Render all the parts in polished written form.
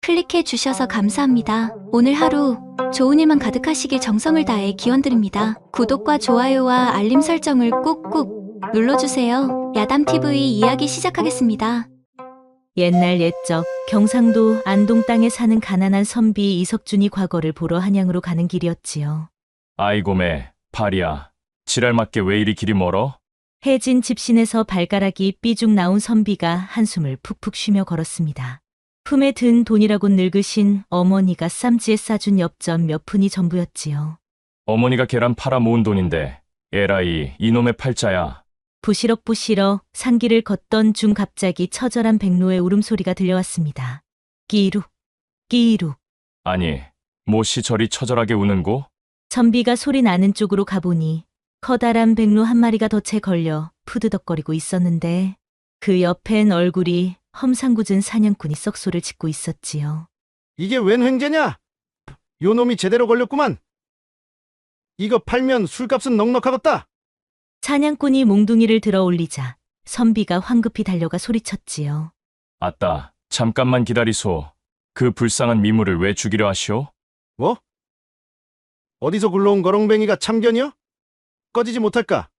클릭해 주셔서 감사합니다. 오늘 하루 좋은 일만 가득하시길 정성을 다해 기원드립니다. 구독과 좋아요와 알림 설정을 꾹꾹 눌러주세요. 야담TV 이야기 시작하겠습니다. 옛날 옛적 경상도 안동 땅에 사는 가난한 선비 이석준이 과거를 보러 한양으로 가는 길이었지요. 아이고 매, 파리야. 지랄맞게 왜 이리 길이 멀어? 해진 집신에서 발가락이 삐죽 나온 선비가 한숨을 푹푹 쉬며 걸었습니다. 품에 든 돈이라곤 늙으신 어머니가 쌈지에 싸준 엽전 몇 푼이 전부였지요. 어머니가 계란 팔아 모은 돈인데 에라이 이놈의 팔자야. 부시럭부시럭 산길을 걷던 중 갑자기 처절한 백로의 울음소리가 들려왔습니다. 끼룩 끼룩. 아니, 못이 저리 처절하게 우는고? 선비가 소리 나는 쪽으로 가보니 커다란 백로 한 마리가 덫에 걸려 푸드덕거리고 있었는데 그 옆엔 얼굴이 험상궂은 사냥꾼이 썩소를 짓고 있었지요. 이게 웬 횡재냐? 요놈이 제대로 걸렸구만. 이거 팔면 술값은 넉넉하겠다. 사냥꾼이 몽둥이를 들어 올리자 선비가 황급히 달려가 소리쳤지요. 아따, 잠깐만 기다리소. 그 불쌍한 미물을 왜 죽이려 하시오? 뭐? 어디서 굴러온 거렁뱅이가 참견이여? 꺼지지 못할까?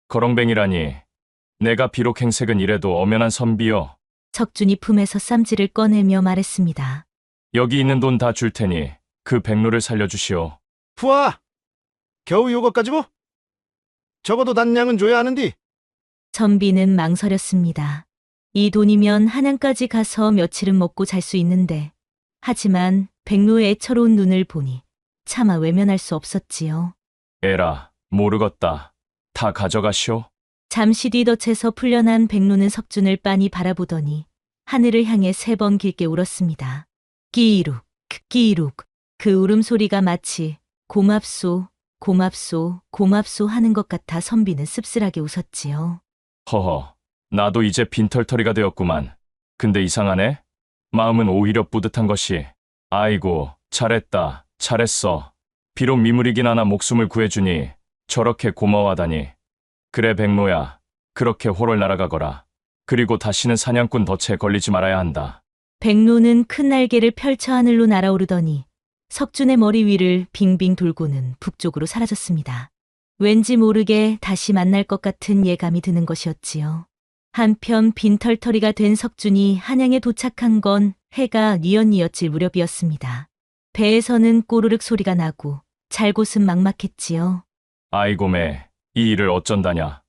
거렁뱅이라니. 내가 비록 행색은 이래도 엄연한 선비여. 석준이 품에서 쌈지를 꺼내며 말했습니다. 여기 있는 돈 다 줄 테니 그 백로를 살려주시오. 푸아! 겨우 요것까지 뭐? 적어도 단량은 줘야 하는디. 선비는 망설였습니다. 이 돈이면 한양까지 가서 며칠은 먹고 잘 수 있는데 하지만 백로의 애처로운 눈을 보니 차마 외면할 수 없었지요. 에라, 모르겠다. 다 가져가시오. 잠시 뒤 덫에서 풀려난 백로는 석준을 빤히 바라보더니 하늘을 향해 3번 길게 울었습니다. 끼룩, 끼룩. 그 울음소리가 마치 고맙소, 고맙소, 고맙소 하는 것 같아 선비는 씁쓸하게 웃었지요. 허허, 나도 이제 빈털터리가 되었구만. 근데 이상하네? 마음은 오히려 뿌듯한 것이. 아이고, 잘했다, 잘했어. 비록 미물이긴 하나 목숨을 구해주니 저렇게 고마워하다니. 그래 백로야, 그렇게 호롤 날아가거라. 그리고 다시는 사냥꾼 덫에 걸리지 말아야 한다. 백로는 큰 날개를 펼쳐 하늘로 날아오르더니 석준의 머리 위를 빙빙 돌고는 북쪽으로 사라졌습니다. 왠지 모르게 다시 만날 것 같은 예감이 드는 것이었지요. 한편 빈털터리가 된 석준이 한양에 도착한 건 해가 뉘엿뉘엿질 무렵이었습니다. 배에서는 꼬르륵 소리가 나고 잘곳은 막막했지요. 아이고 매, 이 일을 어쩐다냐.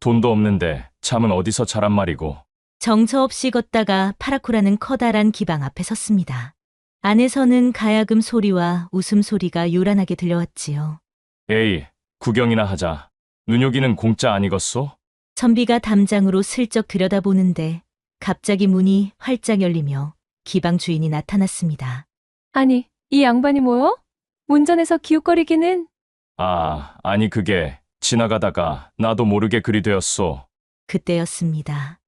돈도 없는데 잠은 어디서 자란 말이고. 정처 없이 걷다가 파라쿠라는 커다란 기방 앞에 섰습니다. 안에서는 가야금 소리와 웃음소리가 요란하게 들려왔지요. 에이, 구경이나 하자. 눈요기는 공짜 아니겠소? 선비가 담장으로 슬쩍 들여다보는데 갑자기 문이 활짝 열리며 기방 주인이 나타났습니다. 아니, 이 양반이 뭐여? 문전에서 기웃거리기는. 아니 그게 지나가다가 나도 모르게 그리 되었소. 그때였습니다.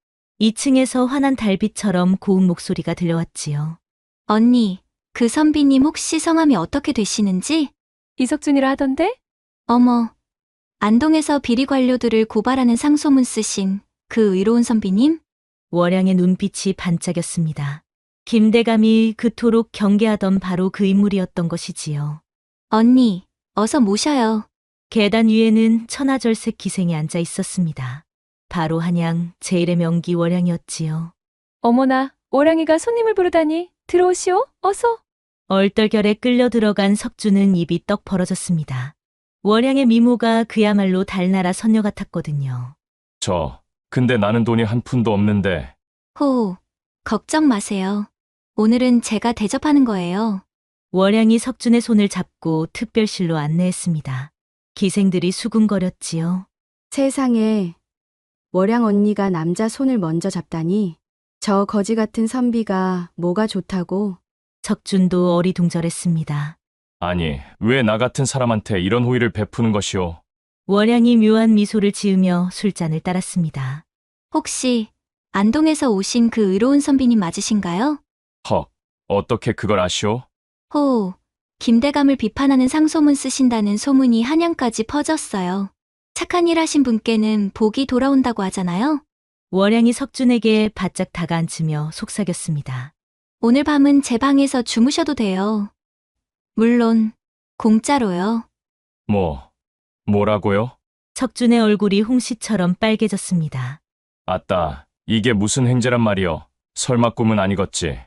2층에서 환한 달빛처럼 고운 목소리가 들려왔지요. 언니, 그 선비님 혹시 성함이 어떻게 되시는지? 이석준이라 하던데? 어머, 안동에서 비리 관료들을 고발하는 상소문 쓰신 그 의로운 선비님? 월양의 눈빛이 반짝였습니다. 김대감이 그토록 경계하던 바로 그 인물이었던 것이지요. 언니, 어서 모셔요. 계단 위에는 천하절색 기생이 앉아 있었습니다. 바로 한양 제1의 명기 월양이었지요. 어머나, 오랑이가 손님을 부르다니. 들어오시오, 어서. 얼떨결에 끌려 들어간 석준은 입이 떡 벌어졌습니다. 월양의 미모가 그야말로 달나라 선녀 같았거든요. 근데 나는 돈이 한 푼도 없는데. 호, 걱정 마세요. 오늘은 제가 대접하는 거예요. 월양이 석준의 손을 잡고 특별실로 안내했습니다. 기생들이 수군거렸지요. 세상에, 월양 언니가 남자 손을 먼저 잡다니. 저 거지 같은 선비가 뭐가 좋다고. 석준도 어리둥절했습니다. 아니, 왜 나 같은 사람한테 이런 호의를 베푸는 것이오? 월양이 묘한 미소를 지으며 술잔을 따랐습니다. 혹시 안동에서 오신 그 의로운 선비님 맞으신가요? 헉, 어떻게 그걸 아시오? 호, 김대감을 비판하는 상소문 쓰신다는 소문이 한양까지 퍼졌어요. 착한 일 하신 분께는 복이 돌아온다고 하잖아요. 월양이 석준에게 바짝 다가앉으며 속삭였습니다. 오늘 밤은 제 방에서 주무셔도 돼요. 물론, 공짜로요. 뭐라고요? 석준의 얼굴이 홍시처럼 빨개졌습니다. 아따, 이게 무슨 행제란 말이여. 설마 꿈은 아니겠지.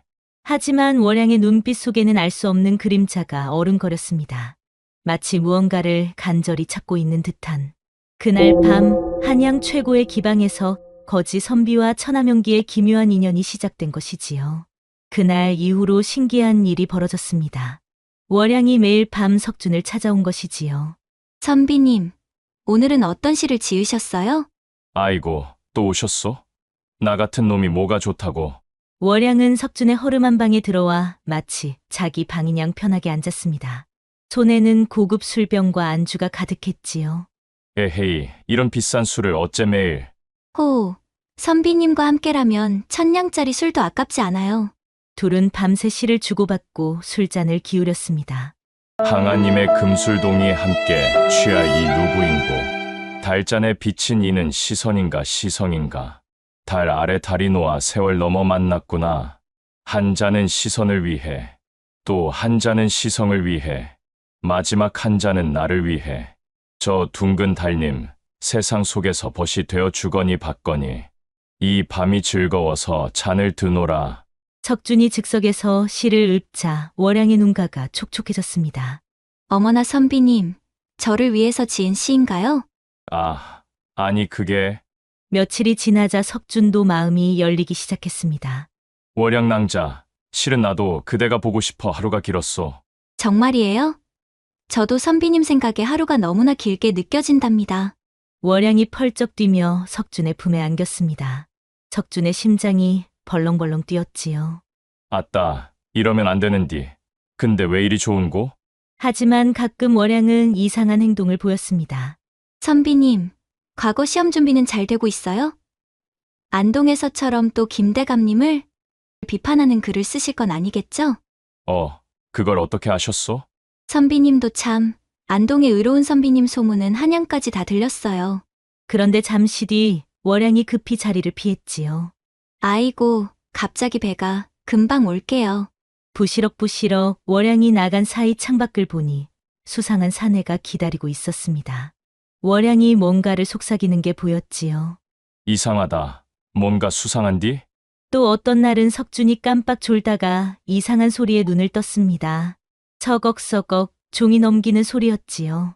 하지만 월양의 눈빛 속에는 알 수 없는 그림자가 어른거렸습니다. 마치 무언가를 간절히 찾고 있는 듯한. 그날 밤 한양 최고의 기방에서 거지 선비와 천하명기의 기묘한 인연이 시작된 것이지요. 그날 이후로 신기한 일이 벌어졌습니다. 월양이 매일 밤 석준을 찾아온 것이지요. 선비님, 오늘은 어떤 시를 지으셨어요? 아이고, 또 오셨소? 나 같은 놈이 뭐가 좋다고. 월양은 석준의 허름한 방에 들어와 마치 자기 방인 양 편하게 앉았습니다. 손에는 고급 술병과 안주가 가득했지요. 에헤이, 이런 비싼 술을 어째 매일. 호, 선비님과 함께라면 1000냥짜리 술도 아깝지 않아요. 둘은 밤새 시를 주고받고 술잔을 기울였습니다. 항아님의 금술동이에 함께 취할 이 누구인고. 달잔에 비친 이는 시선인가 시성인가. 달 아래 달이 놓아 세월 넘어 만났구나. 한 잔은 시선을 위해, 또 한 잔은 시성을 위해, 마지막 한 잔은 나를 위해. 저 둥근 달님, 세상 속에서 벗이 되어 주거니 받거니. 이 밤이 즐거워서 잔을 드노라. 석준이 즉석에서 시를 읊자 월양의 눈가가 촉촉해졌습니다. 어머나 선비님, 저를 위해서 지은 시인가요? 아니 그게. 며칠이 지나자 석준도 마음이 열리기 시작했습니다. 월양낭자, 실은 나도 그대가 보고 싶어 하루가 길었소. 정말이에요? 저도 선비님 생각에 하루가 너무나 길게 느껴진답니다. 월양이 펄쩍 뛰며 석준의 품에 안겼습니다. 석준의 심장이 벌렁벌렁 뛰었지요. 아따, 이러면 안 되는디. 근데 왜 이리 좋은고? 하지만 가끔 월양은 이상한 행동을 보였습니다. 선비님, 과거 시험 준비는 잘 되고 있어요? 안동에서처럼 또 김대감님을 비판하는 글을 쓰실 건 아니겠죠? 그걸 어떻게 아셨소? 선비님도 참, 안동의 의로운 선비님 소문은 한양까지 다 들렸어요. 그런데 잠시 뒤 월양이 급히 자리를 피했지요. 아이고, 갑자기 배가 금방 올게요. 부시럭부시럭 월양이 나간 사이 창밖을 보니 수상한 사내가 기다리고 있었습니다. 월양이 뭔가를 속삭이는 게 보였지요. 이상하다. 뭔가 수상한디? 또 어떤 날은 석준이 깜빡 졸다가 이상한 소리에 눈을 떴습니다. 서걱서걱 종이 넘기는 소리였지요.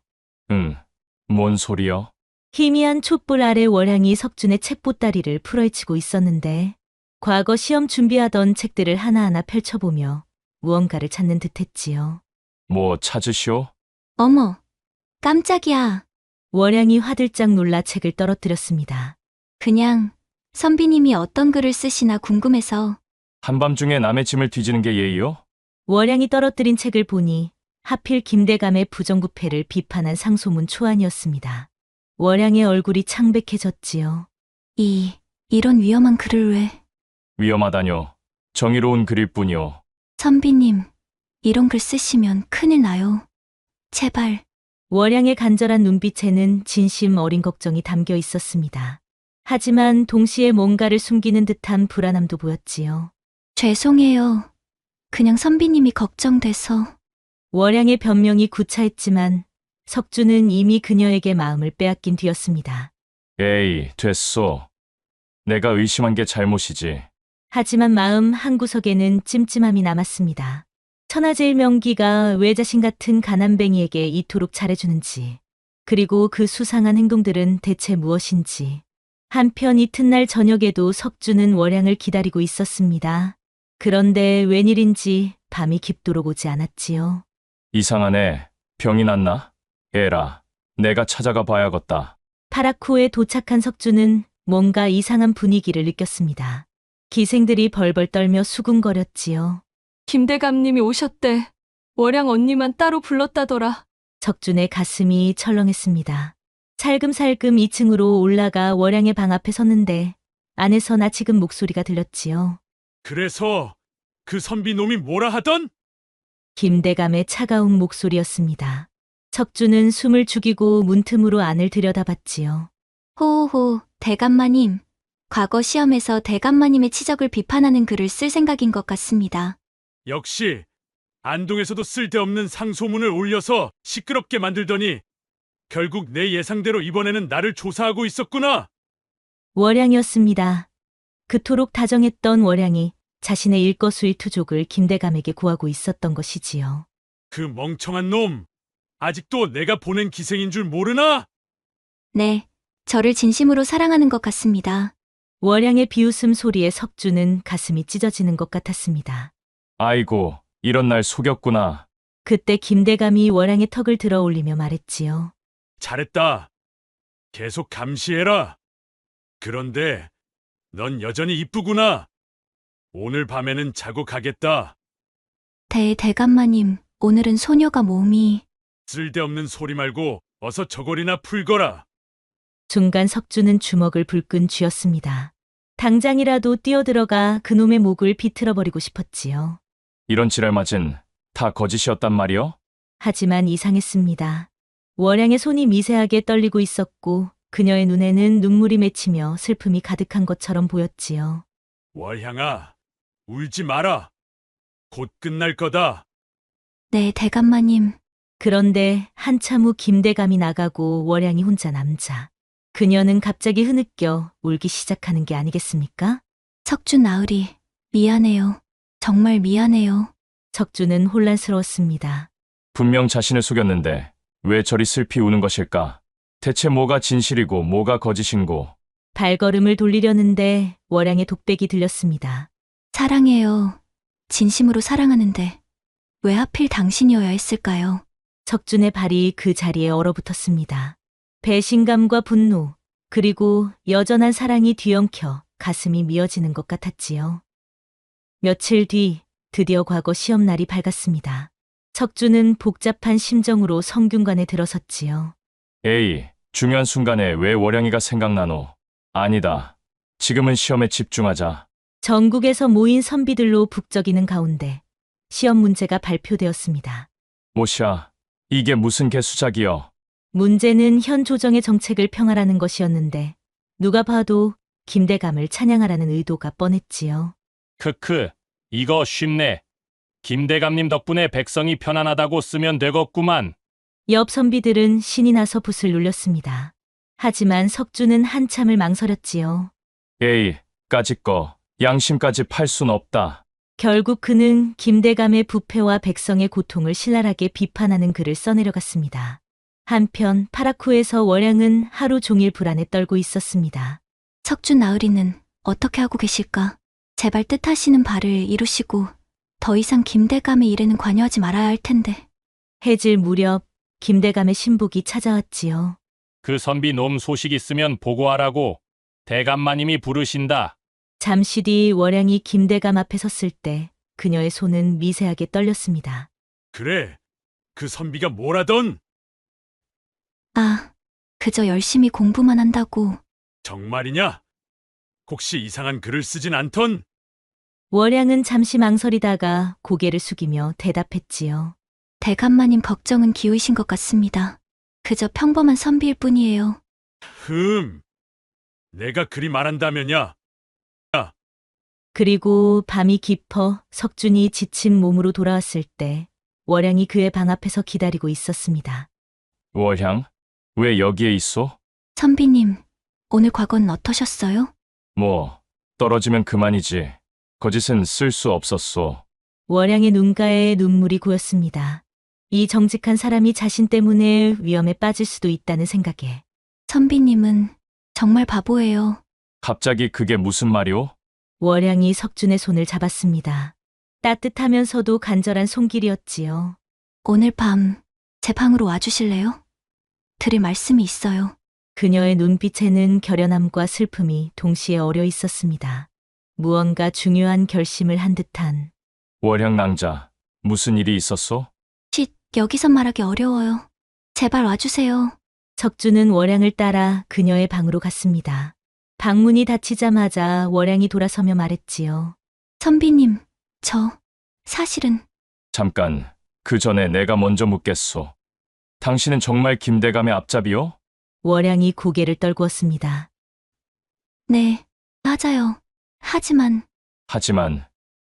뭔 소리여? 희미한 촛불 아래 월양이 석준의 책보따리를 풀어헤치고 있었는데 과거 시험 준비하던 책들을 하나하나 펼쳐보며 무언가를 찾는 듯했지요. 뭐 찾으시오? 어머, 깜짝이야. 월양이 화들짝 놀라 책을 떨어뜨렸습니다. 그냥 선비님이 어떤 글을 쓰시나 궁금해서. 한밤중에 남의 짐을 뒤지는 게 예의요? 월양이 떨어뜨린 책을 보니 하필 김대감의 부정부패를 비판한 상소문 초안이었습니다. 월양의 얼굴이 창백해졌지요. 이런 위험한 글을 왜? 위험하다뇨. 정의로운 글일 뿐이오. 선비님, 이런 글 쓰시면 큰일 나요. 제발. 월양의 간절한 눈빛에는 진심 어린 걱정이 담겨 있었습니다. 하지만 동시에 뭔가를 숨기는 듯한 불안함도 보였지요. 죄송해요. 그냥 선비님이 걱정돼서. 월양의 변명이 구차했지만 석준은 이미 그녀에게 마음을 빼앗긴 뒤였습니다. 에이, 됐소. 내가 의심한 게 잘못이지. 하지만 마음 한구석에는 찜찜함이 남았습니다. 천하제일 명기가 왜 자신 같은 가난뱅이에게 이토록 잘해주는지, 그리고 그 수상한 행동들은 대체 무엇인지. 한편 이튿날 저녁에도 석준은 월양을 기다리고 있었습니다. 그런데 웬일인지 밤이 깊도록 오지 않았지요. 이상하네. 병이 났나? 에라, 내가 찾아가 봐야겠다. 파라코에 도착한 석준은 뭔가 이상한 분위기를 느꼈습니다. 기생들이 벌벌 떨며 수군거렸지요. 김대감님이 오셨대. 월양 언니만 따로 불렀다더라. 석준의 가슴이 철렁했습니다. 살금살금 2층으로 올라가 월양의 방 앞에 섰는데 안에서 나지금 목소리가 들렸지요. 그래서 그 선비 놈이 뭐라 하던? 김대감의 차가운 목소리였습니다. 석준은 숨을 죽이고 문틈으로 안을 들여다봤지요. 호호호, 대감마님. 과거 시험에서 대감마님의 치적을 비판하는 글을 쓸 생각인 것 같습니다. 역시 안동에서도 쓸데없는 상소문을 올려서 시끄럽게 만들더니 결국 내 예상대로 이번에는 나를 조사하고 있었구나. 월양이었습니다. 그토록 다정했던 월양이 자신의 일거수일투족을 김대감에게 구하고 있었던 것이지요. 그 멍청한 놈. 아직도 내가 보낸 기생인 줄 모르나? 네, 저를 진심으로 사랑하는 것 같습니다. 월양의 비웃음 소리에 석주는 가슴이 찢어지는 것 같았습니다. 아이고, 이런 날 속였구나. 그때 김대감이 월양의 턱을 들어 올리며 말했지요. 잘했다. 계속 감시해라. 그런데 넌 여전히 이쁘구나. 오늘 밤에는 자고 가겠다. 대감마님, 오늘은 소녀가 몸이... 쓸데없는 소리 말고 어서 저고리나 풀거라. 순간 석주는 주먹을 불끈 쥐었습니다. 당장이라도 뛰어들어가 그놈의 목을 비틀어버리고 싶었지요. 이런 지랄맞은 다 거짓이었단 말이요? 하지만 이상했습니다. 월양의 손이 미세하게 떨리고 있었고 그녀의 눈에는 눈물이 맺히며 슬픔이 가득한 것처럼 보였지요. 월향아, 울지 마라. 곧 끝날 거다. 네, 대감마님. 그런데 한참 후 김대감이 나가고 월양이 혼자 남자. 그녀는 갑자기 흐느껴 울기 시작하는 게 아니겠습니까? 석주 나으리, 미안해요. 정말 미안해요. 석주는 혼란스러웠습니다. 분명 자신을 속였는데 왜 저리 슬피 우는 것일까? 대체 뭐가 진실이고 뭐가 거짓인고? 발걸음을 돌리려는데 월양의 독백이 들렸습니다. 사랑해요. 진심으로 사랑하는데 왜 하필 당신이어야 했을까요? 석준의 발이 그 자리에 얼어붙었습니다. 배신감과 분노, 그리고 여전한 사랑이 뒤엉켜 가슴이 미어지는 것 같았지요. 며칠 뒤 드디어 과거 시험날이 밝았습니다. 석준은 복잡한 심정으로 성균관에 들어섰지요. 에이, 중요한 순간에 왜 월양이가 생각나노? 아니다. 지금은 시험에 집중하자. 전국에서 모인 선비들로 북적이는 가운데 시험 문제가 발표되었습니다. 모샤, 이게 무슨 개수작이여? 문제는 현 조정의 정책을 평하라는 것이었는데 누가 봐도 김대감을 찬양하라는 의도가 뻔했지요. 크크, 이거 쉽네. 김대감님 덕분에 백성이 편안하다고 쓰면 되겠구만. 옆 선비들은 신이 나서 붓을 눌렸습니다. 하지만 석주는 한참을 망설였지요. 에이, 까짓 거 양심까지 팔 순 없다. 결국 그는 김대감의 부패와 백성의 고통을 신랄하게 비판하는 글을 써내려갔습니다. 한편 파라쿠에서 월양은 하루 종일 불안에 떨고 있었습니다. 석주 나으리는 어떻게 하고 계실까? 제발 뜻하시는 바를 이루시고 더 이상 김대감의 일에는 관여하지 말아야 할 텐데. 해질 무렵 김대감의 신복이 찾아왔지요. 그 선비 놈 소식 있으면 보고하라고 대감마님이 부르신다. 잠시 뒤 월양이 김대감 앞에 섰을 때 그녀의 손은 미세하게 떨렸습니다. 그래, 그 선비가 뭐라던? 아, 그저 열심히 공부만 한다고. 정말이냐? 혹시 이상한 글을 쓰진 않던? 월양은 잠시 망설이다가 고개를 숙이며 대답했지요. 대감마님 걱정은 기우이신 것 같습니다. 그저 평범한 선비일 뿐이에요. 내가 그리 말한다면야. 그리고 밤이 깊어 석준이 지친 몸으로 돌아왔을 때 월양이 그의 방 앞에서 기다리고 있었습니다. 월향, 왜 여기에 있어? 선비님, 오늘 과거는 어떠셨어요? 뭐, 떨어지면 그만이지. 거짓은 쓸 수 없었소. 월양의 눈가에 눈물이 고였습니다. 이 정직한 사람이 자신 때문에 위험에 빠질 수도 있다는 생각에. 선비님은 정말 바보예요. 갑자기 그게 무슨 말이오? 월양이 석준의 손을 잡았습니다. 따뜻하면서도 간절한 손길이었지요. 오늘 밤 제 방으로 와주실래요? 드릴 말씀이 있어요. 그녀의 눈빛에는 결연함과 슬픔이 동시에 어려 있었습니다. 무언가 중요한 결심을 한 듯한. 월향 낭자, 무슨 일이 있었소? 여기서 말하기 어려워요. 제발 와주세요. 석주는 월양을 따라 그녀의 방으로 갔습니다. 방문이 닫히자마자 월양이 돌아서며 말했지요. 선비님, 사실은 잠깐, 그 전에 내가 먼저 묻겠소. 당신은 정말 김대감의 앞잡이요? 월양이 고개를 떨구었습니다. 네, 맞아요.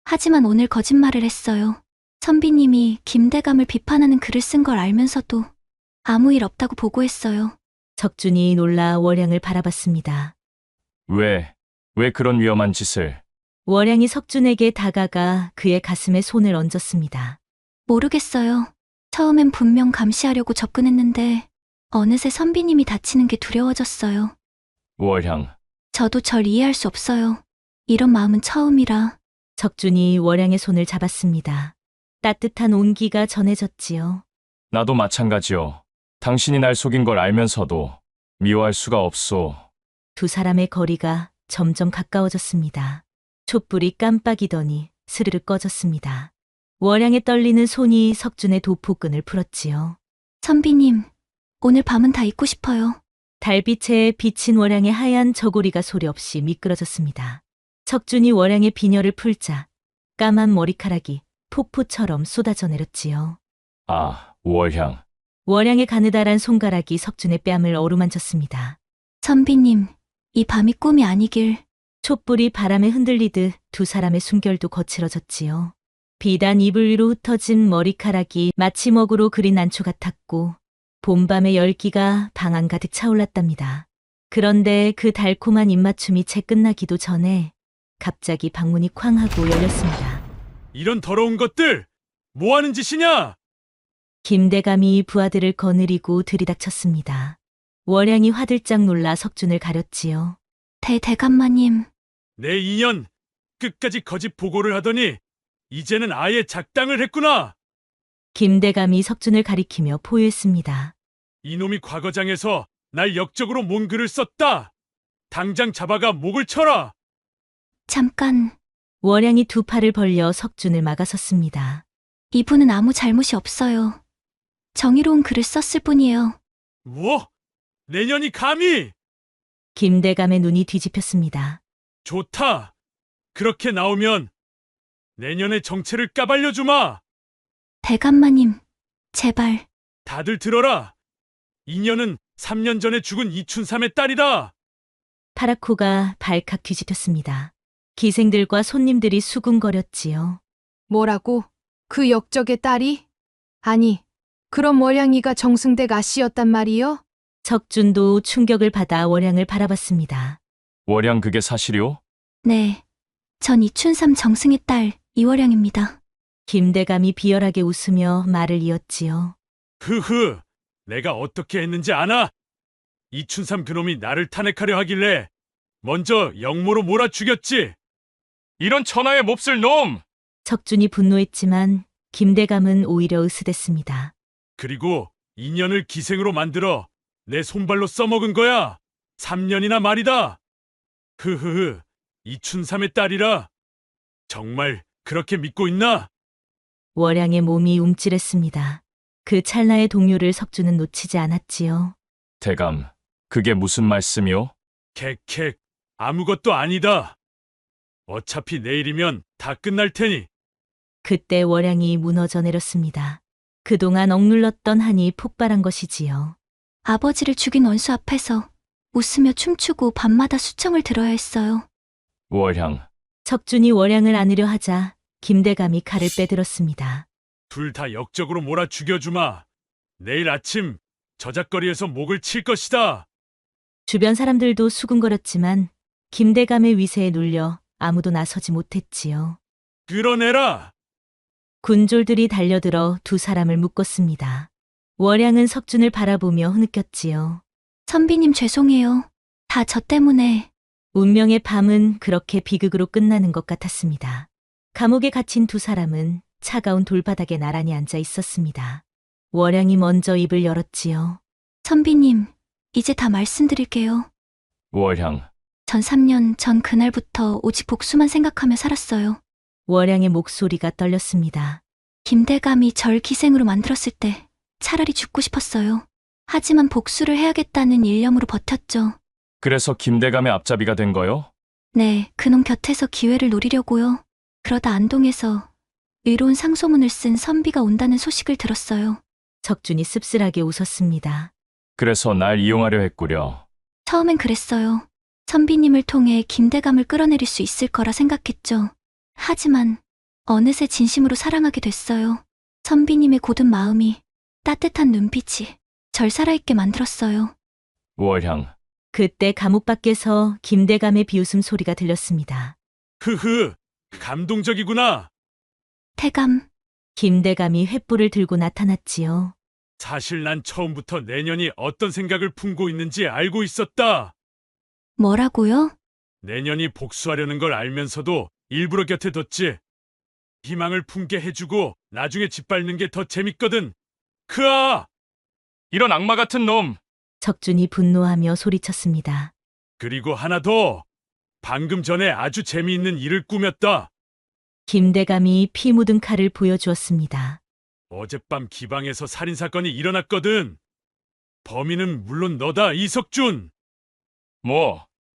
하지만 오늘 거짓말을 했어요. 선비님이 김대감을 비판하는 글을 쓴 걸 알면서도 아무 일 없다고 보고했어요. 석준이 놀라 월양을 바라봤습니다. 왜 그런 위험한 짓을? 월양이 석준에게 다가가 그의 가슴에 손을 얹었습니다. 모르겠어요. 처음엔 분명 감시하려고 접근했는데 어느새 선비님이 다치는 게 두려워졌어요. 월향, 저도 절 이해할 수 없어요. 이런 마음은 처음이라. 석준이 월양의 손을 잡았습니다. 따뜻한 온기가 전해졌지요. 나도 마찬가지요. 당신이 날 속인 걸 알면서도 미워할 수가 없소. 두 사람의 거리가 점점 가까워졌습니다. 촛불이 깜빡이더니 스르르 꺼졌습니다. 월양의 떨리는 손이 석준의 도포끈을 풀었지요. 선비님, 오늘 밤은 다 잊고 싶어요. 달빛에 비친 월양의 하얀 저고리가 소리 없이 미끄러졌습니다. 석준이 월양의 비녀를 풀자 까만 머리카락이 폭포처럼 쏟아져 내렸지요. 아, 월향. 월양의 가느다란 손가락이 석준의 뺨을 어루만졌습니다. 선비님, 이 밤이 꿈이 아니길. 촛불이 바람에 흔들리듯 두 사람의 숨결도 거칠어졌지요. 비단 이불 위로 흩어진 머리카락이 마치 먹으로 그린 난초 같았고 봄밤의 열기가 방 안 가득 차올랐답니다. 그런데 그 달콤한 입맞춤이 채 끝나기도 전에 갑자기 방문이 쾅 하고 열렸습니다. 이런 더러운 것들! 뭐 하는 짓이냐? 김대감이 부하들을 거느리고 들이닥쳤습니다. 월양이 화들짝 놀라 석준을 가렸지요. 대감마님, 내 인연 끝까지 거짓 보고를 하더니 이제는 아예 작당을 했구나. 김대감이 석준을 가리키며 포효했습니다. 이놈이 과거장에서 날 역적으로 몬 글을 썼다. 당장 잡아가 목을 쳐라. 잠깐. 월양이 두 팔을 벌려 석준을 막아섰습니다. 이분은 아무 잘못이 없어요. 정의로운 글을 썼을 뿐이에요. 뭐? 내년이 감히? 김대감의 눈이 뒤집혔습니다. 좋다. 그렇게 나오면 내년의 정체를 까발려 주마. 대감마님, 제발. 다들 들어라. 인연은 3년 전에 죽은 이춘삼의 딸이다. 파라코가 발칵 뒤집혔습니다. 기생들과 손님들이 수군거렸지요. 뭐라고? 그 역적의 딸이? 아니, 그럼 월양이가 정승댁 아씨였단 말이요? 석준도 충격을 받아 월양을 바라봤습니다. 월향 그게 사실이오? 네. 전 이춘삼 정승의 딸 이월양입니다. 김대감이 비열하게 웃으며 말을 이었지요. 흐흐. 내가 어떻게 했는지 아나? 이춘삼 그놈이 나를 탄핵하려 하길래 먼저 영모로 몰아 죽였지. 이런 천하의 몹쓸 놈! 석준이 분노했지만 김대감은 오히려 으스댔습니다. 그리고 인연을 기생으로 만들어 내 손발로 써먹은 거야. 3년이나 말이다. 흐흐흐. 이춘삼의 딸이라. 정말 그렇게 믿고 있나? 월양의 몸이 움찔했습니다. 그 찰나의 동요를 석준은 놓치지 않았지요. 대감, 그게 무슨 말씀이오? 캑캑. 아무것도 아니다. 어차피 내일이면 다 끝날 테니. 그때 월양이 무너져 내렸습니다. 그동안 억눌렀던 한이 폭발한 것이지요. 아버지를 죽인 원수 앞에서 웃으며 춤추고 밤마다 수청을 들어야 했어요. 월향, 석준이 월양을 안으려 하자 김대감이 칼을 빼들었습니다. 둘 다 역적으로 몰아 죽여주마. 내일 아침 저작거리에서 목을 칠 것이다. 주변 사람들도 수군거렸지만 김대감의 위세에 눌려 아무도 나서지 못했지요. 끌어내라. 군졸들이 달려들어 두 사람을 묶었습니다. 월양은 석준을 바라보며 흐느꼈지요. 선비님 죄송해요. 다 저 때문에. 운명의 밤은 그렇게 비극으로 끝나는 것 같았습니다. 감옥에 갇힌 두 사람은 차가운 돌바닥에 나란히 앉아 있었습니다. 월양이 먼저 입을 열었지요. 선비님, 이제 다 말씀드릴게요. 월향, 전 3년 전 그날부터 오직 복수만 생각하며 살았어요. 월양의 목소리가 떨렸습니다. 김대감이 절 기생으로 만들었을 때 차라리 죽고 싶었어요. 하지만 복수를 해야겠다는 일념으로 버텼죠. 그래서 김대감의 앞잡이가 된 거요? 네, 그놈 곁에서 기회를 노리려고요. 그러다 안동에서 의로운 상소문을 쓴 선비가 온다는 소식을 들었어요. 석준이 씁쓸하게 웃었습니다. 그래서 날 이용하려 했구려. 처음엔 그랬어요. 선비님을 통해 김대감을 끌어내릴 수 있을 거라 생각했죠. 하지만 어느새 진심으로 사랑하게 됐어요. 선비님의 고든 마음이, 따뜻한 눈빛이 절 살아있게 만들었어요. 월향, 그때 감옥 밖에서 김대감의 비웃음 소리가 들렸습니다. 흐흐, 감동적이구나. 태감, 김대감이 횃불을 들고 나타났지요. 사실 난 처음부터 내년이 어떤 생각을 품고 있는지 알고 있었다. 뭐라고요? 내년이 복수하려는 걸 알면서도 일부러 곁에 뒀지. 희망을 품게 해주고 나중에 짓밟는 게 더 재밌거든. 크아! 이런 악마 같은 놈! 석준이 분노하며 소리쳤습니다. 그리고 하나 더. 방금 전에 아주 재미있는 일을 꾸몄다. 김대감이 피 묻은 칼을 보여주었습니다. 어젯밤 기방에서 살인사건이 일어났거든. 범인은 물론 너다, 이석준.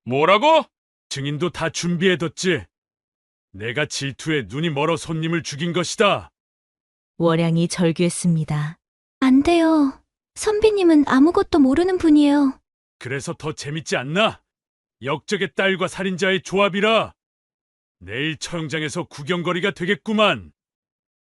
뭐라고? 증인도 다 준비해뒀지. 내가 질투에 눈이 멀어 손님을 죽인 것이다. 월양이 절규했습니다. 안 돼요. 선비님은 아무것도 모르는 분이에요. 그래서 더 재밌지 않나? 역적의 딸과 살인자의 조합이라. 내일 처형장에서 구경거리가 되겠구만.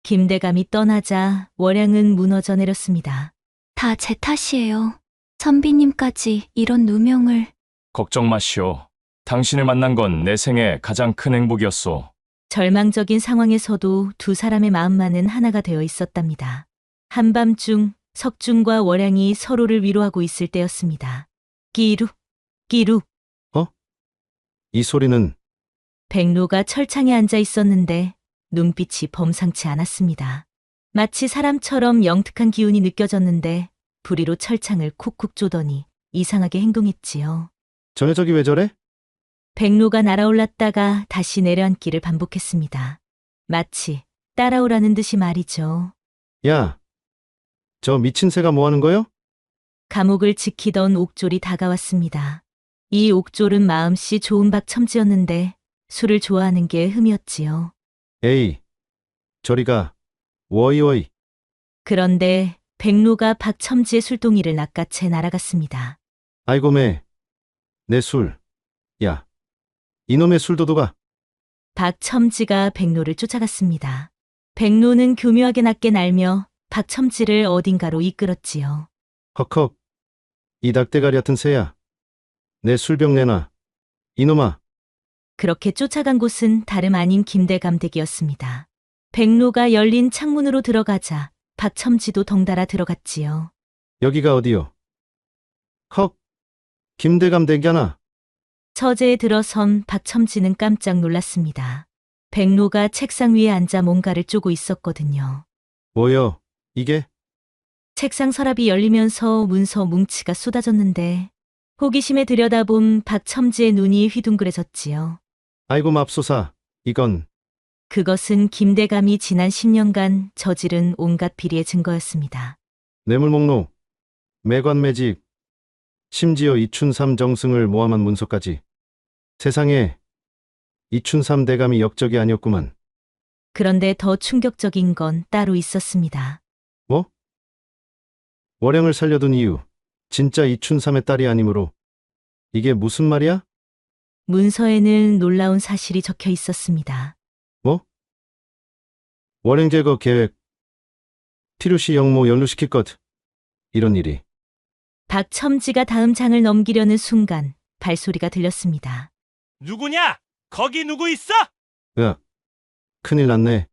김대감이 떠나자 월양은 무너져 내렸습니다. 다 제 탓이에요. 선비님까지 이런 누명을. 걱정 마시오. 당신을 만난 건 내 생애 가장 큰 행복이었소. 절망적인 상황에서도 두 사람의 마음만은 하나가 되어 있었답니다. 한밤중 석준과 월양이 서로를 위로하고 있을 때였습니다. 끼룩, 끼룩. 이 소리는 백로가 철창에 앉아 있었는데 눈빛이 범상치 않았습니다. 마치 사람처럼 영특한 기운이 느껴졌는데 부리로 철창을 콕콕 조더니 이상하게 행동했지요. 저 녀석이 왜 저래? 백로가 날아올랐다가 다시 내려앉기를 반복했습니다. 마치 따라오라는 듯이 말이죠. 야, 저 미친 새가 뭐 하는 거요? 감옥을 지키던 옥졸이 다가왔습니다. 이 옥졸은 마음씨 좋은 박첨지였는데 술을 좋아하는 게 흠이었지요. 에이, 저리가. 워이워이. 그런데 백로가 박첨지의 술동이를 낚아채 날아갔습니다. 아이고 내 술. 야, 이놈의 술도둑아. 박첨지가 백로를 쫓아갔습니다. 백로는 교묘하게 낮게 날며 박첨지를 어딘가로 이끌었지요. 헉헉. 이 닭대가리 같은 새야. 내 술병 내놔. 이놈아. 그렇게 쫓아간 곳은 다름 아닌 김대감 댁이었습니다. 백로가 열린 창문으로 들어가자 박첨지도 덩달아 들어갔지요. 여기가 어디요? 헉. 김대감 댁이잖아. 서재에 들어선 박첨지는 깜짝 놀랐습니다. 백로가 책상 위에 앉아 뭔가를 쪼고 있었거든요. 뭐여, 이게? 책상 서랍이 열리면서 문서 뭉치가 쏟아졌는데 호기심에 들여다본 박첨지의 눈이 휘둥그레졌지요. 아이고 맙소사. 이건 그것은 김대감이 지난 10년간 저지른 온갖 비리의 증거였습니다. 뇌물목록, 매관매직, 심지어 이춘삼 정승을 모함한 문서까지. 세상에, 이춘삼 대감이 역적이 아니었구만. 그런데 더 충격적인 건 따로 있었습니다. 뭐? 월영을 살려둔 이유, 진짜 이춘삼의 딸이 아니므로. 이게 무슨 말이야? 문서에는 놀라운 사실이 적혀 있었습니다. 뭐? 월행 제거 계획. 필요시 영모 연루시킬 것. 이런 일이. 박첨지가 다음 장을 넘기려는 순간 발소리가 들렸습니다. 누구냐? 거기 누구 있어? 으악. 큰일 났네.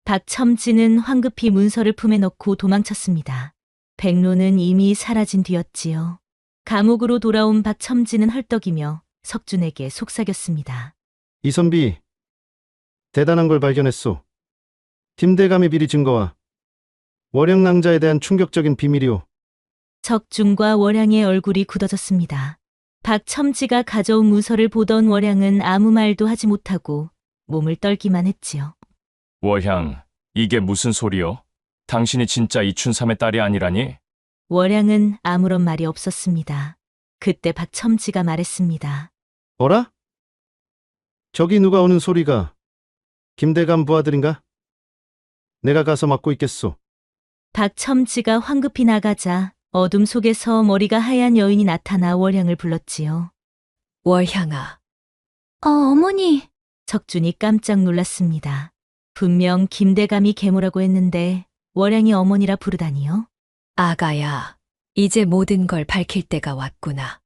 박첨지는 황급히 문서를 품에 넣고 도망쳤습니다. 백로는 이미 사라진 뒤였지요. 감옥으로 돌아온 박첨지는 헐떡이며 석준에게 속삭였습니다. 이선비. 대단한 걸 발견했소. 김대감의 비리 증거와 월영 낭자에 대한 충격적인 비밀이오. 석준과 월양의 얼굴이 굳어졌습니다. 박첨지가 가져온 문서를 보던 월양은 아무 말도 하지 못하고 몸을 떨기만 했지요. 월향, 이게 무슨 소리요? 당신이 진짜 이춘삼의 딸이 아니라니? 월양은 아무런 말이 없었습니다. 그때 박첨지가 말했습니다. 어라? 저기 누가 오는 소리가. 김대감 부하들인가? 내가 가서 맡고 있겠소. 박첨지가 황급히 나가자 어둠 속에서 머리가 하얀 여인이 나타나 월양을 불렀지요. 월향아, 어머니. 석준이 깜짝 놀랐습니다. 분명 김대감이 계모라고 했는데 월양이 어머니라 부르다니요? 아가야, 이제 모든 걸 밝힐 때가 왔구나.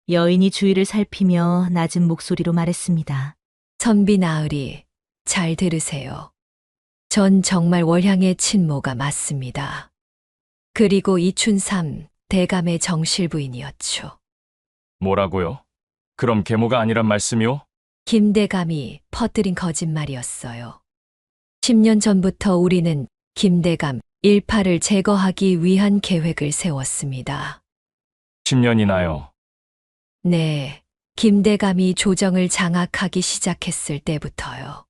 여인이 주위를 살피며 낮은 목소리로 말했습니다. 선비 나으리, 잘 들으세요. 전 정말 월향의 친모가 맞습니다. 그리고 이춘삼 대감의 정실 부인이었죠. 뭐라고요? 그럼 계모가 아니란 말씀이오? 김대감이 퍼뜨린 거짓말이었어요. 10년 전부터 우리는 김대감 일파를 제거하기 위한 계획을 세웠습니다. 10년이나요. 네, 김대감이 조정을 장악하기 시작했을 때부터요.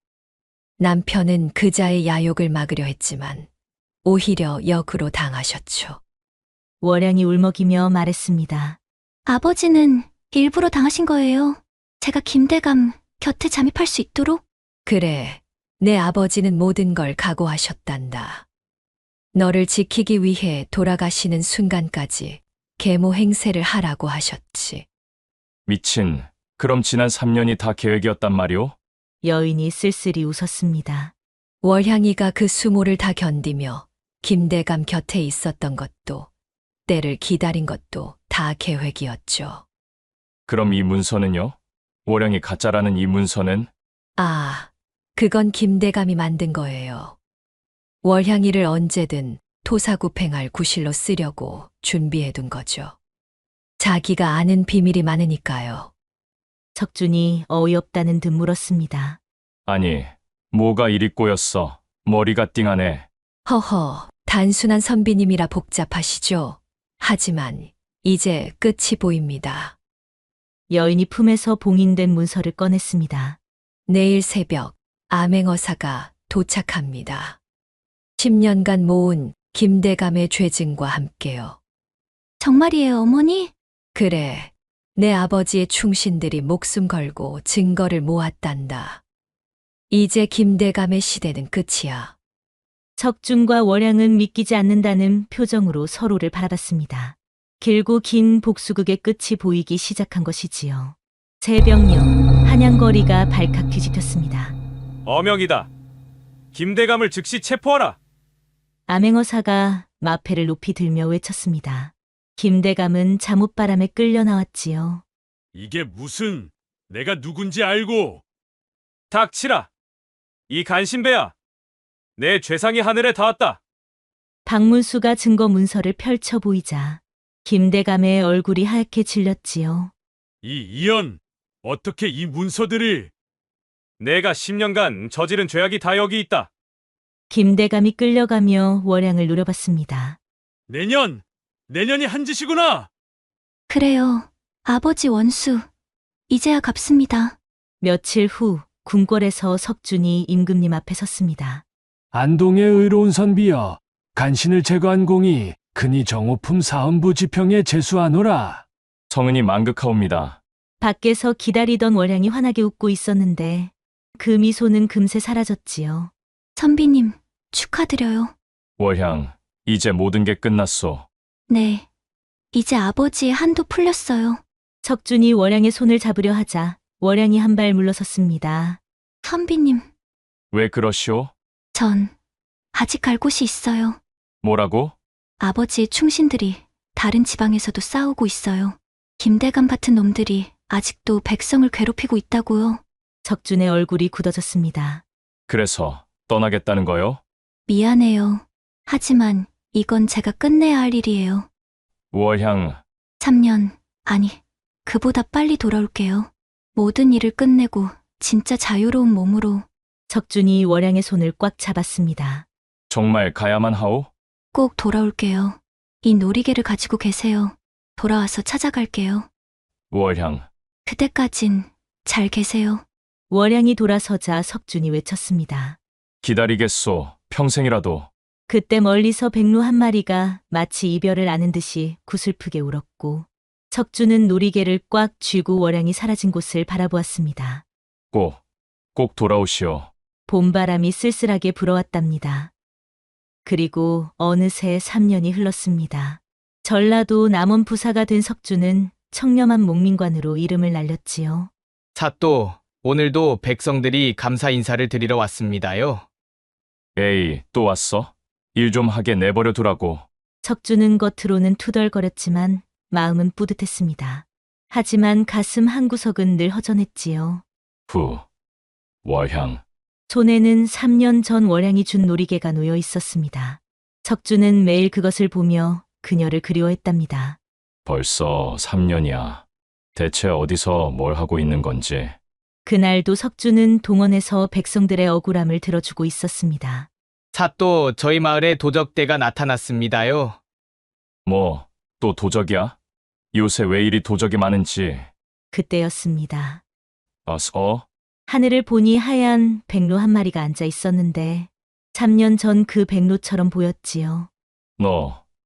남편은 그자의 야욕을 막으려 했지만 오히려 역으로 당하셨죠. 월양이 울먹이며 말했습니다. 아버지는 일부러 당하신 거예요. 제가 김대감 곁에 잠입할 수 있도록? 그래, 내 아버지는 모든 걸 각오하셨단다. 너를 지키기 위해 돌아가시는 순간까지 계모 행세를 하라고 하셨지. 미친. 그럼 지난 3년이 다 계획이었단 말이오? 여인이 쓸쓸히 웃었습니다. 월향이가 그 수모를 다 견디며 김대감 곁에 있었던 것도 때를 기다린 것도 다 계획이었죠. 그럼 이 문서는요? 월양이 가짜라는 이 문서는? 아, 그건 김대감이 만든 거예요. 월향이를 언제든 토사구팽할 구실로 쓰려고 준비해둔 거죠. 자기가 아는 비밀이 많으니까요. 석준이 어이없다는 듯 물었습니다. 아니, 뭐가 이리 꼬였어? 머리가 띵하네. 허허, 단순한 선비님이라 복잡하시죠? 하지만 이제 끝이 보입니다. 여인이 품에서 봉인된 문서를 꺼냈습니다. 내일 새벽 암행어사가 도착합니다. 10년간 모은 김대감의 죄증과 함께요. 정말이에요, 어머니? 그래, 내 아버지의 충신들이 목숨 걸고 증거를 모았단다. 이제 김대감의 시대는 끝이야. 석준과 월양은 믿기지 않는다는 표정으로 서로를 바라봤습니다. 길고 긴 복수극의 끝이 보이기 시작한 것이지요. 새벽녘 한양거리가 발칵 뒤집혔습니다. 어명이다. 김대감을 즉시 체포하라. 암행어사가 마패를 높이 들며 외쳤습니다. 김대감은 잠옷바람에 끌려 나왔지요. 이게 무슨, 내가 누군지 알고. 닥치라. 이 간신배야. 내 죄상이 하늘에 닿았다. 박문수가 증거 문서를 펼쳐 보이자 김대감의 얼굴이 하얗게 질렸지요. 이 이연, 어떻게 이 문서들을. 내가 10년간 저지른 죄악이 다 여기 있다. 김대감이 끌려가며 월양을 노려봤습니다. 내년이 한 짓이구나. 그래요. 아버지 원수. 이제야 갚습니다. 며칠 후 궁궐에서 석준이 임금님 앞에 섰습니다. 안동의 의로운 선비여, 간신을 제거한 공이 근이 정오품 사헌부 지평에 제수하노라. 성은이 만극하옵니다. 밖에서 기다리던 월양이 환하게 웃고 있었는데 그 미소는 금세 사라졌지요. 선비님, 축하드려요. 월향, 이제 모든 게 끝났소. 네. 이제 아버지의 한도 풀렸어요. 석준이 월양의 손을 잡으려 하자 월양이 한 발 물러섰습니다. 선비님, 왜 그러시오? 전 아직 갈 곳이 있어요. 뭐라고? 아버지의 충신들이 다른 지방에서도 싸우고 있어요. 김대감 같은 놈들이 아직도 백성을 괴롭히고 있다고요. 석준의 얼굴이 굳어졌습니다. 그래서 떠나겠다는 거요? 미안해요. 하지만 이건 제가 끝내야 할 일이에요. 월향, 3년, 아니, 그보다 빨리 돌아올게요. 모든 일을 끝내고 진짜 자유로운 몸으로. 석준이 월양의 손을 꽉 잡았습니다. 정말 가야만 하오? 꼭 돌아올게요. 이 놀이개를 가지고 계세요. 돌아와서 찾아갈게요. 월향, 그때까진 잘 계세요. 월양이 돌아서자 석준이 외쳤습니다. 기다리겠소. 평생이라도. 그때 멀리서 백로 한 마리가 마치 이별을 아는 듯이 구슬프게 울었고 석준은 놀이개를 꽉 쥐고 월양이 사라진 곳을 바라보았습니다. 꼭 돌아오시오. 봄바람이 쓸쓸하게 불어왔답니다. 그리고 어느새 3년이 흘렀습니다. 전라도 남원 부사가 된 석준은 청렴한 목민관으로 이름을 날렸지요. 사또, 오늘도 백성들이 감사 인사를 드리러 왔습니다요. 에이, 또 왔어? 일 좀 하게 내버려 두라고. 석주는 겉으로는 투덜거렸지만 마음은 뿌듯했습니다. 하지만 가슴 한구석은 늘 허전했지요. 후. 월향. 손에는 3년 전 월양이 준 놀이개가 놓여 있었습니다. 석주는 매일 그것을 보며 그녀를 그리워했답니다. 벌써 3년이야. 대체 어디서 뭘 하고 있는 건지. 그날도 석주는 동원에서 백성들의 억울함을 들어주고 있었습니다. 사또, 저희 마을에 도적대가 나타났습니다요. 뭐, 또 도적이야? 요새 왜 이리 도적이 많은지. 그때였습니다. 하늘을 보니 하얀 백로 한 마리가 앉아 있었는데 3년 전 그 백로처럼 보였지요.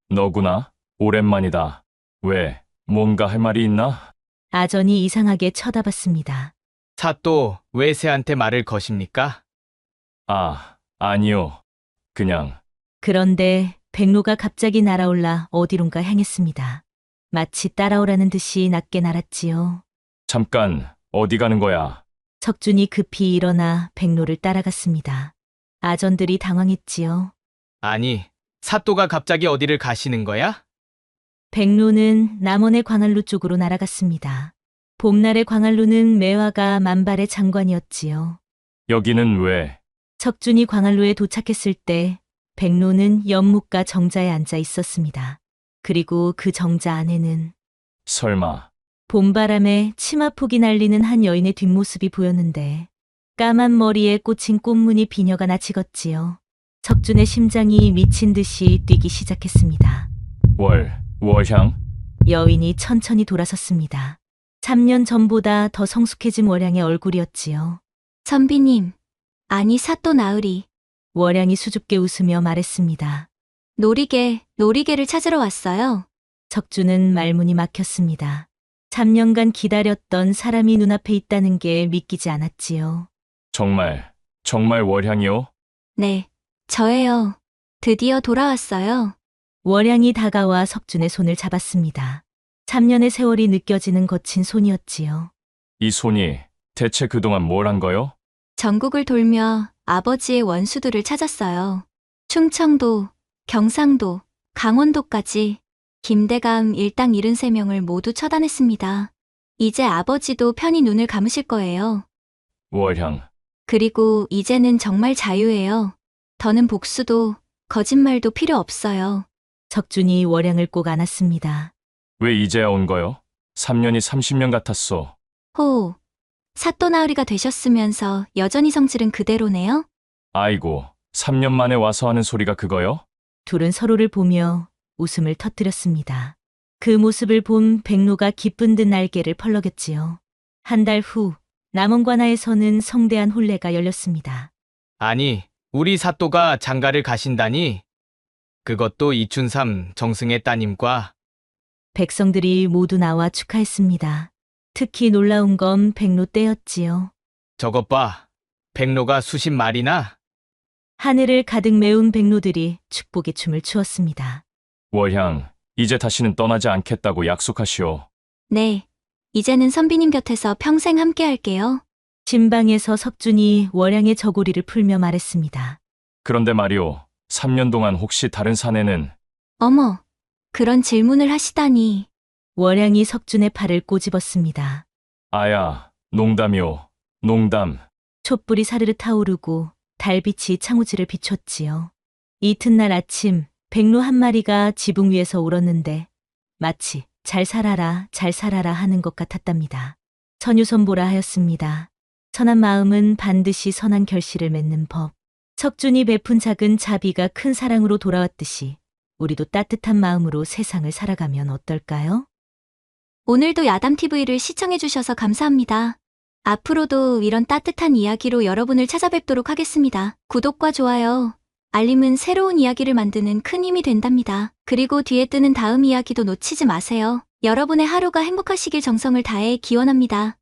너구나? 오랜만이다. 왜, 뭔가 할 말이 있나? 아전이 이상하게 쳐다봤습니다. 사또, 왜 새한테 말을 거십니까? 아니요. 그냥. 그런데 백로가 갑자기 날아올라 어디론가 향했습니다. 마치 따라오라는 듯이 낮게 날았지요. 잠깐, 어디 가는 거야? 석준이 급히 일어나 백로를 따라갔습니다. 아전들이 당황했지요. 아니, 사또가 갑자기 어디를 가시는 거야? 백로는 남원의 광안루 쪽으로 날아갔습니다. 봄날의 광안루는 매화가 만발의 장관이었지요. 여기는 왜? 석준이 광안루에 도착했을 때 백로는 연못가 정자에 앉아 있었습니다. 그리고 그 정자 안에는 설마. 봄바람에 치마폭이 날리는 한 여인의 뒷모습이 보였는데 까만 머리에 꽂힌 꽃무늬 비녀가 나치겄지요. 석준의 심장이 미친 듯이 뛰기 시작했습니다. 월향? 여인이 천천히 돌아섰습니다. 3년 전보다 더 성숙해진 월양의 얼굴이었지요. 선비님, 아니 사또 나으리. 월양이 수줍게 웃으며 말했습니다. 놀이개를 찾으러 왔어요. 석주는 말문이 막혔습니다. 3년간 기다렸던 사람이 눈앞에 있다는 게 믿기지 않았지요. 정말 월향이요? 네, 저예요. 드디어 돌아왔어요. 월양이 다가와 석준의 손을 잡았습니다. 3년의 세월이 느껴지는 거친 손이었지요. 이 손이 대체 그동안 뭘 한 거요? 전국을 돌며 아버지의 원수들을 찾았어요. 충청도, 경상도, 강원도까지 김대감 일당 73명을 모두 처단했습니다. 이제 아버지도 편히 눈을 감으실 거예요. 월향. 그리고 이제는 정말 자유예요. 더는 복수도 거짓말도 필요 없어요. 석준이 월양을 꼭 안았습니다. 왜 이제야 온 거요? 3년이 30년 같았어. 사또 나으리가 되셨으면서 여전히 성질은 그대로네요? 아이고, 3년 만에 와서 하는 소리가 그거요? 둘은 서로를 보며 웃음을 터뜨렸습니다. 그 모습을 본 백로가 기쁜 듯 날개를 펄럭였지요. 한 달 후 남원관하에서는 성대한 혼례가 열렸습니다. 아니, 우리 사또가 장가를 가신다니? 그것도 이춘삼 정승의 따님과. 백성들이 모두 나와 축하했습니다. 특히 놀라운 건 백로 떼였지요. 저것 봐, 백로가 수십 마리나? 하늘을 가득 메운 백로들이 축복의 춤을 추었습니다. 월향, 이제 다시는 떠나지 않겠다고 약속하시오. 네, 이제는 선비님 곁에서 평생 함께 할게요. 신방에서 석준이 월양의 저고리를 풀며 말했습니다. 그런데 말이오, 3년 동안 혹시 다른 사내는? 어머, 그런 질문을 하시다니. 월양이 석준의 팔을 꼬집었습니다. 아야, 농담이오, 농담. 촛불이 사르르 타오르고 달빛이 창호지를 비췄지요. 이튿날 아침 백로 한 마리가 지붕 위에서 울었는데 마치 잘 살아라 하는 것 같았답니다. 선유선보라 하였습니다. 선한 마음은 반드시 선한 결실을 맺는 법. 석준이 베푼 작은 자비가 큰 사랑으로 돌아왔듯이 우리도 따뜻한 마음으로 세상을 살아가면 어떨까요? 오늘도 야담TV를 시청해주셔서 감사합니다. 앞으로도 이런 따뜻한 이야기로 여러분을 찾아뵙도록 하겠습니다. 구독과 좋아요, 알림은 새로운 이야기를 만드는 큰 힘이 된답니다. 그리고 뒤에 뜨는 다음 이야기도 놓치지 마세요. 여러분의 하루가 행복하시길 정성을 다해 기원합니다.